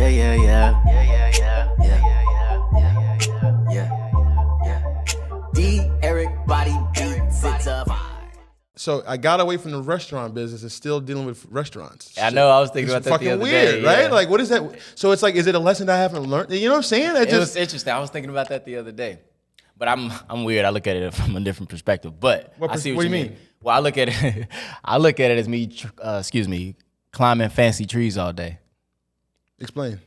Yeah, yeah, yeah. Yeah, yeah, yeah. Yeah, yeah, yeah. Yeah, yeah, yeah. D. Eric Body Beats. It's a vibe. So I got away from the restaurant business and still dealing with restaurants. I know. I was thinking about that fucking the other weird, day. right? Yeah. Like, what is that? So it's like, is it a lesson that I haven't learned? You know what I'm saying? It was interesting. I was thinking about that the other day. But I'm weird. I look at it from a different perspective. But I see what you mean. Well, I look at it. I look at it as me, climbing fancy trees all day. Explain.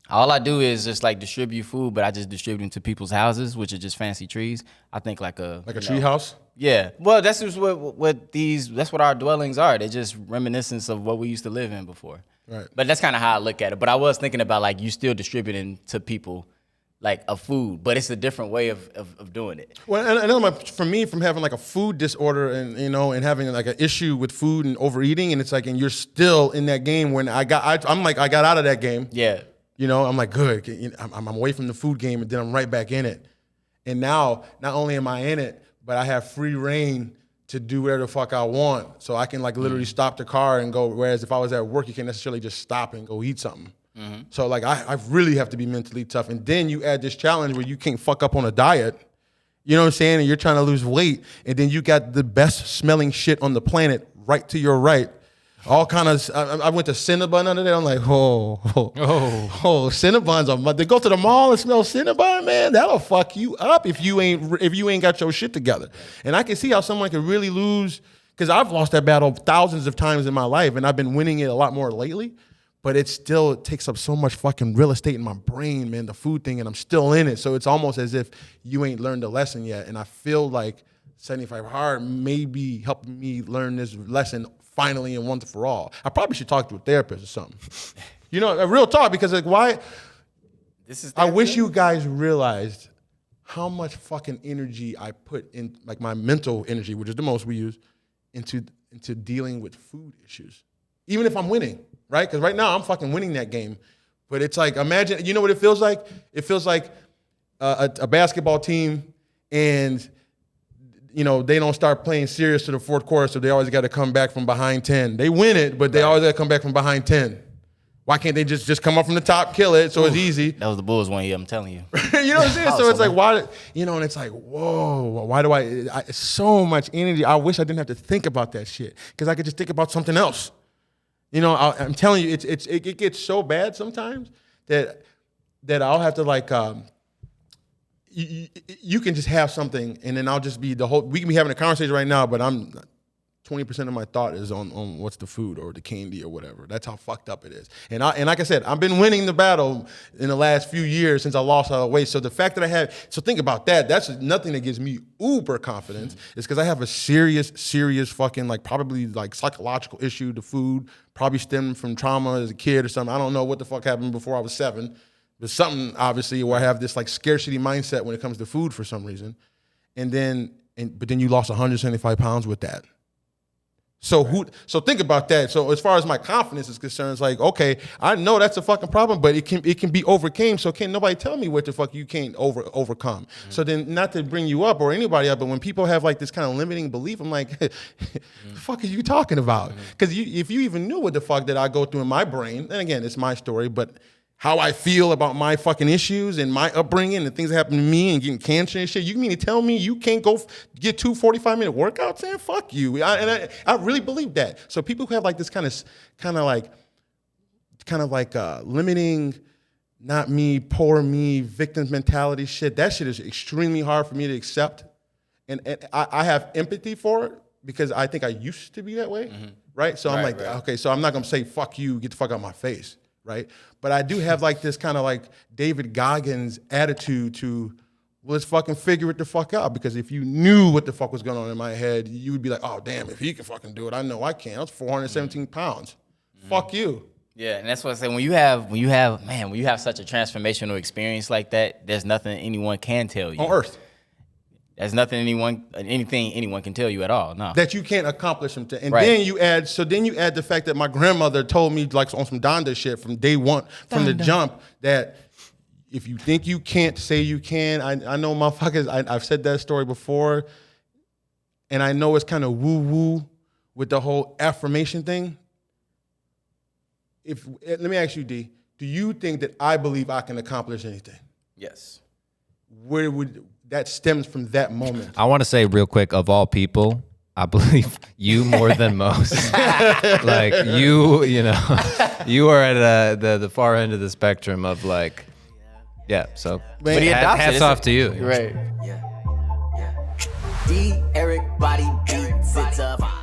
All I do is just like distribute food, but I just distribute them to people's houses, which are just fancy trees. I think like a tree house. Yeah. Well, that's just that's what our dwellings are. They're just reminiscence of what we used to live in before. Right. But that's kind of how I look at it. But I was thinking about like you still distributing to people like a food, but it's a different way of doing it. Well, and I know for me, from having like a food disorder and and having like an issue with food and overeating, and it's like, and you're still in that game when I got out of that game. Yeah. I'm like, good. I'm away from the food game, and then I'm right back in it. And now, not only am I in it, but I have free reign to do whatever the fuck I want. So I can like literally stop the car and go. Whereas if I was at work, you can't necessarily just stop and go eat something. Mm-hmm. So like I really have to be mentally tough. And then you add this challenge where you can't fuck up on a diet. You know what I'm saying? And you're trying to lose weight. And then you got the best smelling shit on the planet right to your right. All kind of, I went to Cinnabon under there. I'm like, Cinnabons. They go to the mall and smell Cinnabon, man. That'll fuck you up if you ain't got your shit together. And I can see how someone can really lose, because I've lost that battle thousands of times in my life, and I've been winning it a lot more lately. But it takes up so much fucking real estate in my brain, man, the food thing, and I'm still in it. So it's almost as if you ain't learned the lesson yet. And I feel like 75 Hard may be helping me learn this lesson finally and once for all. I probably should talk to a therapist or something. A real talk, because like, why? I wish you guys realized how much fucking energy I put in, like my mental energy, which is the most we use, into dealing with food issues. Even if I'm winning, right? Because right now I'm fucking winning that game. But it's like, imagine, you know what it feels like? It feels like a basketball team, and they don't start playing serious to the fourth quarter, so they always got to come back from behind 10. They win it, but they always got to come back from behind 10. Why can't they just come up from the top, kill it, so it's easy? That was the Bulls one year, I'm telling you. You know what I'm saying? So it's like, why, and it's like, whoa, why do I so much energy. I wish I didn't have to think about that shit, because I could just think about something else. I'm telling you, it gets so bad sometimes that I'll have to like, you can just have something, and then I'll just be we can be having a conversation right now, but 20% of my thought is on what's the food or the candy or whatever. That's how fucked up it is. And like I said, I've been winning the battle in the last few years since I lost all the weight. So the fact that so think about that. That's nothing that gives me uber confidence. Is because I have a serious fucking like probably like psychological issue to food, probably stemmed from trauma as a kid or something. I don't know what the fuck happened before I was 7. There's something obviously where I have this like scarcity mindset when it comes to food for some reason. But then you lost 175 pounds with that. So think about that. So as far as my confidence is concerned, it's like, okay, I know that's a fucking problem, but it can be overcame. So can't nobody tell me what the fuck you can't overcome. Mm-hmm. So then, not to bring you up or anybody up, but when people have like this kind of limiting belief, I'm like, the fuck are you talking about? Because if you even knew what the fuck that I go through in my brain, and again, it's my story, but how I feel about my fucking issues and my upbringing and the things that happened to me and getting cancer and shit. You mean to tell me you can't go get 2 45-minute workouts? Man, fuck you. I really believe that. So people who have like this kind of like limiting, not me, poor me, victim mentality shit, that shit is extremely hard for me to accept. And I have empathy for it because I think I used to be that way, right? So I'm like, okay, so I'm not gonna say, fuck you, get the fuck out of my face. Right, but I do have like this kind of like David Goggins attitude to, well, let's fucking figure it the fuck out, because if you knew what the fuck was going on in my head, you would be like, oh damn, if he can fucking do it, I know I can. I was 417 pounds. Fuck you. Yeah, and that's what I say. When you have such a transformational experience like that, there's nothing anyone can tell you on earth. There's nothing anything anyone can tell you at all. No. That you can't accomplish something. And then you add the fact that my grandmother told me like on some Donda shit from day one, from the jump, that if you think you can't, say you can. I know motherfuckers, I've said that story before, and I know it's kind of woo-woo with the whole affirmation thing. Let me ask you, D, do you think that I believe I can accomplish anything? Yes. Where would that stems from that moment? I want to say real quick, of all people, I believe you more than most. Like you know, you are at the far end of the spectrum of like, yeah. So But he adopts hats it, off to you. Right. D. Eric body beats, it's a vibe.